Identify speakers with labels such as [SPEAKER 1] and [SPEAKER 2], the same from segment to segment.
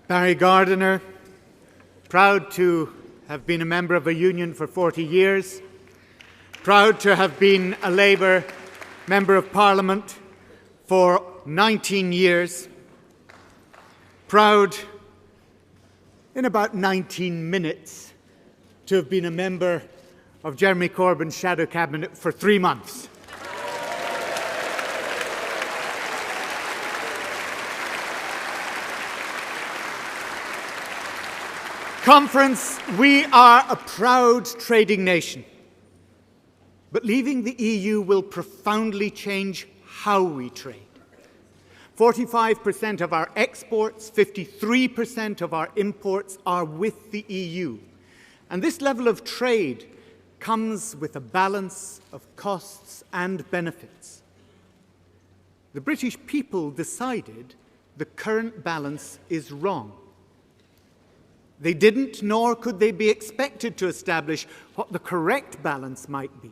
[SPEAKER 1] Barry Gardiner, proud to have been a member of a union for 40 years, proud to have been a Labour Member of Parliament for 19 years, proud in about 19 minutes to have been a member of Jeremy Corbyn's shadow cabinet for 3 months. Conference, we are a proud trading nation, but leaving the EU will profoundly change how we trade. 45% of our exports, 53% of our imports are with the EU. And this level of trade comes with a balance of costs and benefits. The British people decided the current balance is wrong. They didn't, nor could they be expected to establish what the correct balance might be.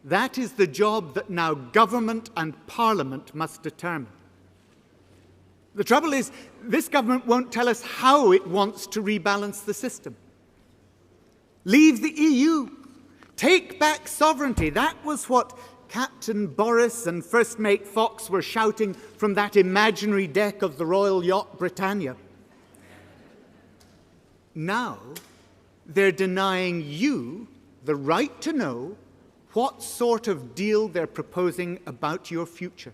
[SPEAKER 1] That is the job that now government and parliament must determine. The trouble is, this government won't tell us how it wants to rebalance the system. Leave the EU. Take back sovereignty. That was what Captain Boris and First Mate Fox were shouting from that imaginary deck of the Royal Yacht Britannia. Now, they're denying you the right to know what sort of deal they're proposing about your future.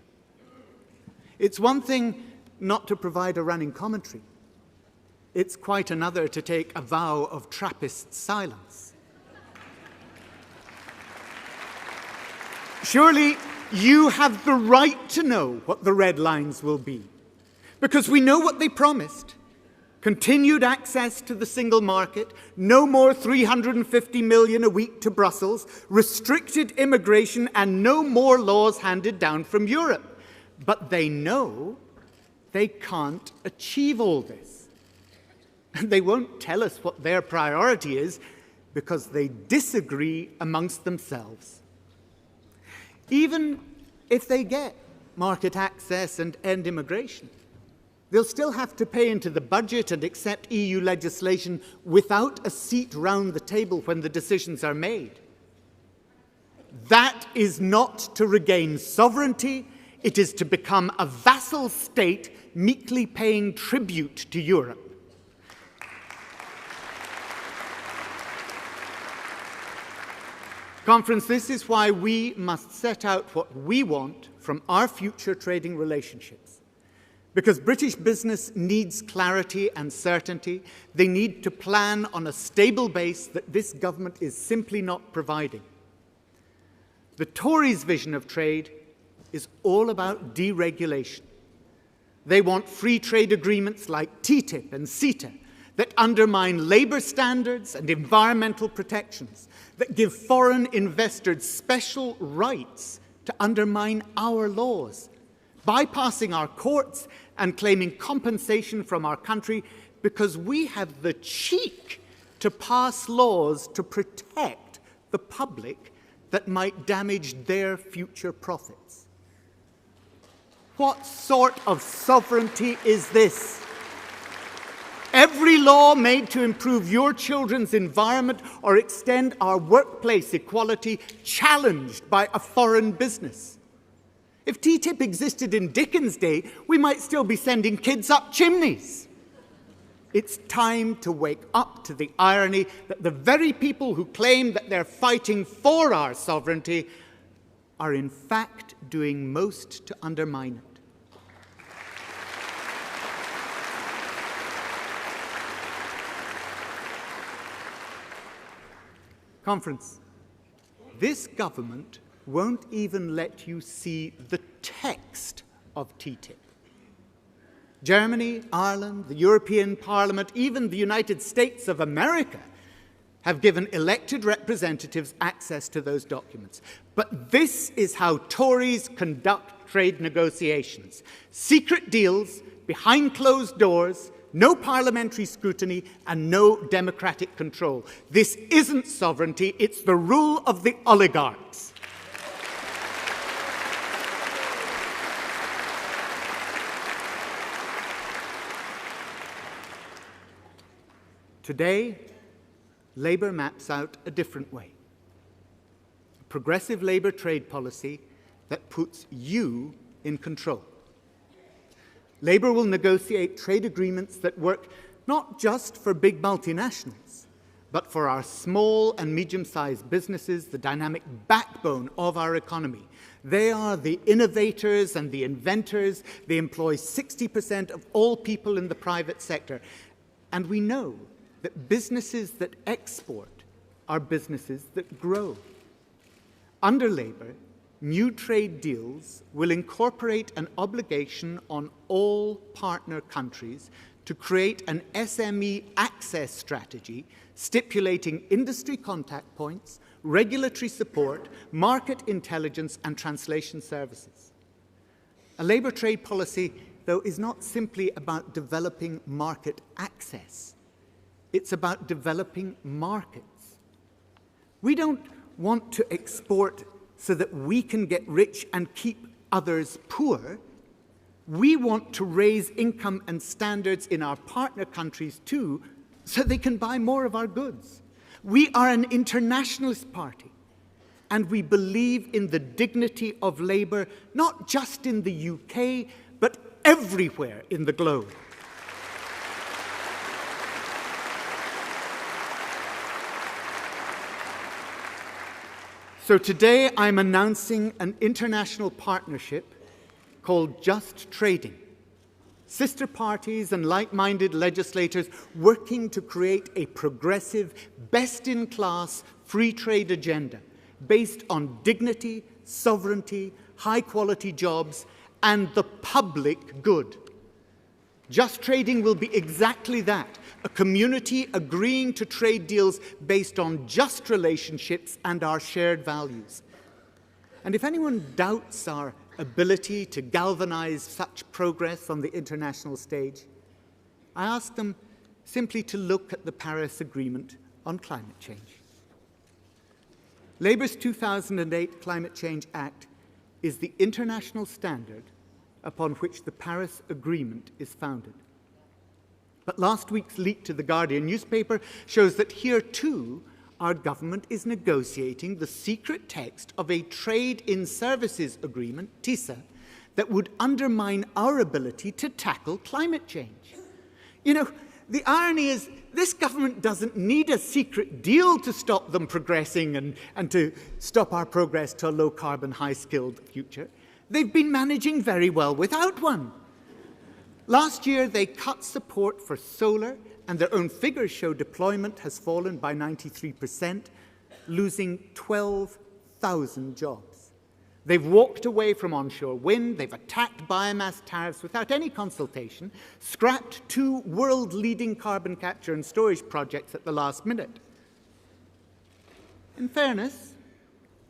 [SPEAKER 1] It's one thing not to provide a running commentary. It's quite another to take a vow of Trappist silence. Surely you have the right to know what the red lines will be, because we know what they promised. Continued access to the single market, no more 350 million a week to Brussels, restricted immigration, and no more laws handed down from Europe. But they know they can't achieve all this. And they won't tell us what their priority is because they disagree amongst themselves. Even if they get market access and end immigration, they'll still have to pay into the budget and accept EU legislation without a seat round the table when the decisions are made. That is not to regain sovereignty. It is to become a vassal state meekly paying tribute to Europe. Conference, this is why we must set out what we want from our future trading relationships. Because British business needs clarity and certainty. They need to plan on a stable base that this government is simply not providing. The Tories' vision of trade is all about deregulation. They want free trade agreements like TTIP and CETA that undermine labour standards and environmental protections, that give foreign investors special rights to undermine our laws, bypassing our courts and claiming compensation from our country because we have the cheek to pass laws to protect the public that might damage their future profits. What sort of sovereignty is this? Every law made to improve your children's environment or extend our workplace equality challenged by a foreign business. If TTIP existed in Dickens' day, we might still be sending kids up chimneys. It's time to wake up to the irony that the very people who claim that they're fighting for our sovereignty are in fact doing most to undermine it. Conference, this government won't even let you see the text of TTIP. Germany, Ireland, the European Parliament, even the United States of America have given elected representatives access to those documents. But this is how Tories conduct trade negotiations. Secret deals, behind closed doors, no parliamentary scrutiny, and no democratic control. This isn't sovereignty, it's the rule of the oligarchs. Today, Labour maps out a different way. A progressive Labour trade policy that puts you in control. Labour will negotiate trade agreements that work not just for big multinationals, but for our small and medium-sized businesses, the dynamic backbone of our economy. They are the innovators and the inventors. They employ 60% of all people in the private sector. And we know that businesses that export are businesses that grow. Under Labour, new trade deals will incorporate an obligation on all partner countries to create an SME access strategy stipulating industry contact points, regulatory support, market intelligence, and translation services. A Labour trade policy, though, is not simply about developing market access. It's about developing markets. We don't want to export so that we can get rich and keep others poor. We want to raise income and standards in our partner countries too, so they can buy more of our goods. We are an internationalist party, and we believe in the dignity of labour, not just in the UK, but everywhere in the globe. So today I'm announcing an international partnership called Just Trading. Sister parties and like-minded legislators working to create a progressive, best-in-class free trade agenda based on dignity, sovereignty, high-quality jobs, and the public good. Just Trading will be exactly that, a community agreeing to trade deals based on just relationships and our shared values. And if anyone doubts our ability to galvanize such progress on the international stage, I ask them simply to look at the Paris Agreement on climate change. Labour's 2008 Climate Change Act is the international standard upon which the Paris Agreement is founded. But last week's leak to the Guardian newspaper shows that here too our government is negotiating the secret text of a Trade in Services Agreement, TISA, that would undermine our ability to tackle climate change. You know, the irony is this government doesn't need a secret deal to stop them progressing and to stop our progress to a low-carbon, high-skilled future. They've been managing very well without one. Last year, they cut support for solar, and their own figures show deployment has fallen by 93%, losing 12,000 jobs. They've walked away from onshore wind, they've attacked biomass tariffs without any consultation, scrapped 2 world-leading carbon capture and storage projects at the last minute. In fairness,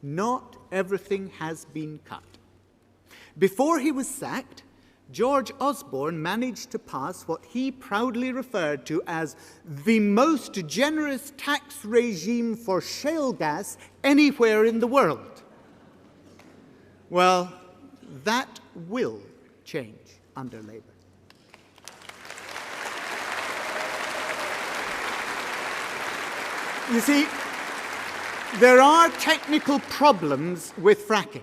[SPEAKER 1] not everything has been cut. Before he was sacked, George Osborne managed to pass what he proudly referred to as the most generous tax regime for shale gas anywhere in the world. Well, that will change under Labour. You see, there are technical problems with fracking,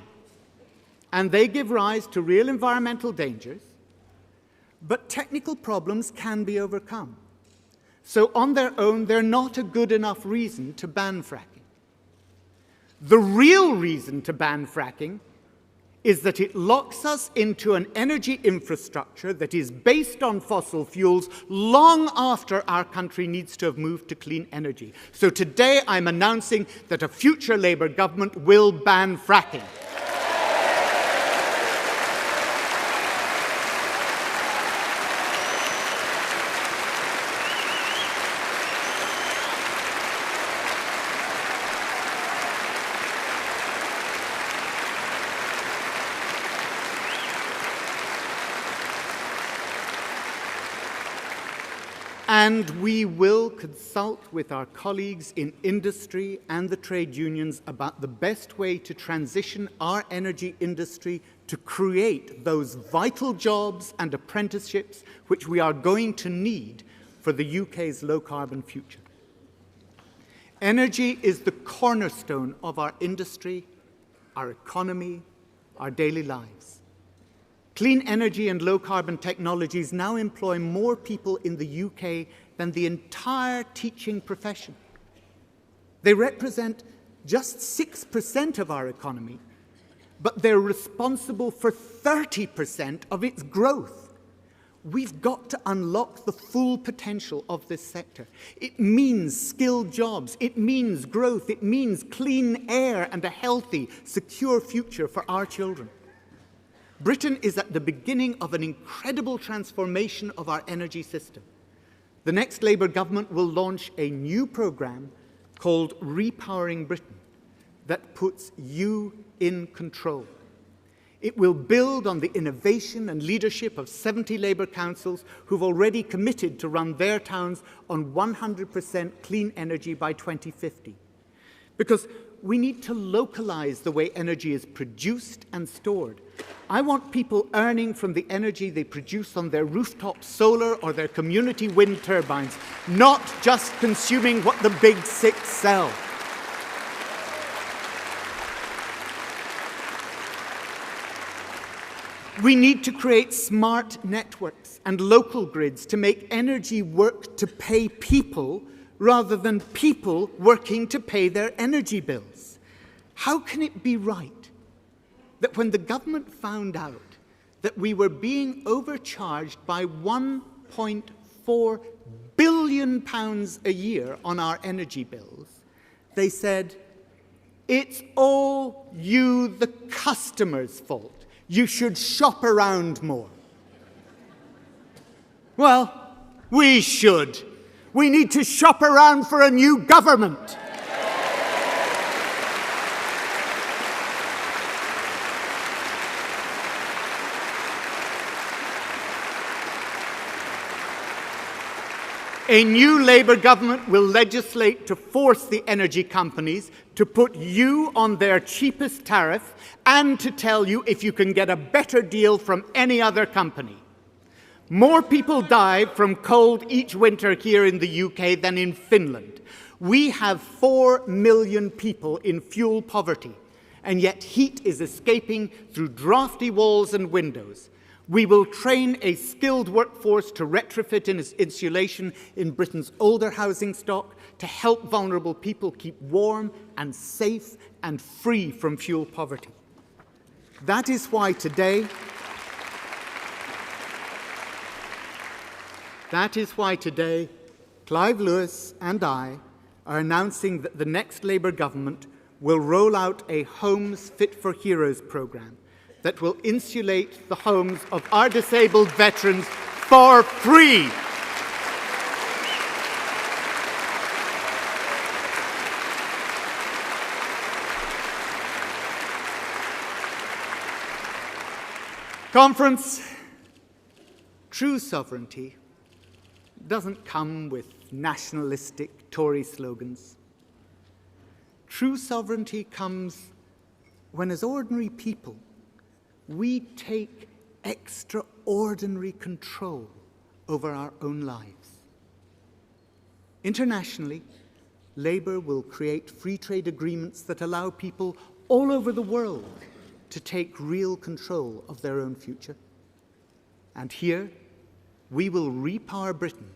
[SPEAKER 1] and they give rise to real environmental dangers, but technical problems can be overcome. So on their own, they're not a good enough reason to ban fracking. The real reason to ban fracking is that it locks us into an energy infrastructure that is based on fossil fuels long after our country needs to have moved to clean energy. So today I'm announcing that a future Labour government will ban fracking. And we will consult with our colleagues in industry and the trade unions about the best way to transition our energy industry to create those vital jobs and apprenticeships which we are going to need for the UK's low-carbon future. Energy is the cornerstone of our industry, our economy, our daily lives. Clean energy and low-carbon technologies now employ more people in the UK than the entire teaching profession. They represent just 6% of our economy, but they're responsible for 30% of its growth. We've got to unlock the full potential of this sector. It means skilled jobs, it means growth, it means clean air and a healthy, secure future for our children. Britain is at the beginning of an incredible transformation of our energy system. The next Labour government will launch a new programme called Repowering Britain that puts you in control. It will build on the innovation and leadership of 70 Labour councils who've already committed to run their towns on 100% clean energy by 2050. Because we need to localise the way energy is produced and stored. I want people earning from the energy they produce on their rooftop solar or their community wind turbines, not just consuming what the big six sell. We need to create smart networks and local grids to make energy work to pay people rather than people working to pay their energy bills. How can it be right that when the government found out that we were being overcharged by £1.4 billion a year on our energy bills, they said, "It's all you, the customer's fault. You should shop around more." Well, we should. We need to shop around for a new government. A new Labour government will legislate to force the energy companies to put you on their cheapest tariff and to tell you if you can get a better deal from any other company. More people die from cold each winter here in the UK than in Finland. We have 4 million people in fuel poverty, and yet heat is escaping through drafty walls and windows. We will train a skilled workforce to retrofit insulation in Britain's older housing stock to help vulnerable people keep warm and safe and free from fuel poverty. That is why today, Clive Lewis and I are announcing that the next Labour government will roll out a Homes Fit for Heroes programme that will insulate the homes of our disabled veterans for free. Conference, true sovereignty doesn't come with nationalistic Tory slogans. True sovereignty comes when, as ordinary people, we take extraordinary control over our own lives. Internationally, Labour will create free trade agreements that allow people all over the world to take real control of their own future. And here, we will repower Britain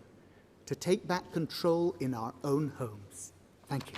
[SPEAKER 1] to take back control in our own homes. Thank you.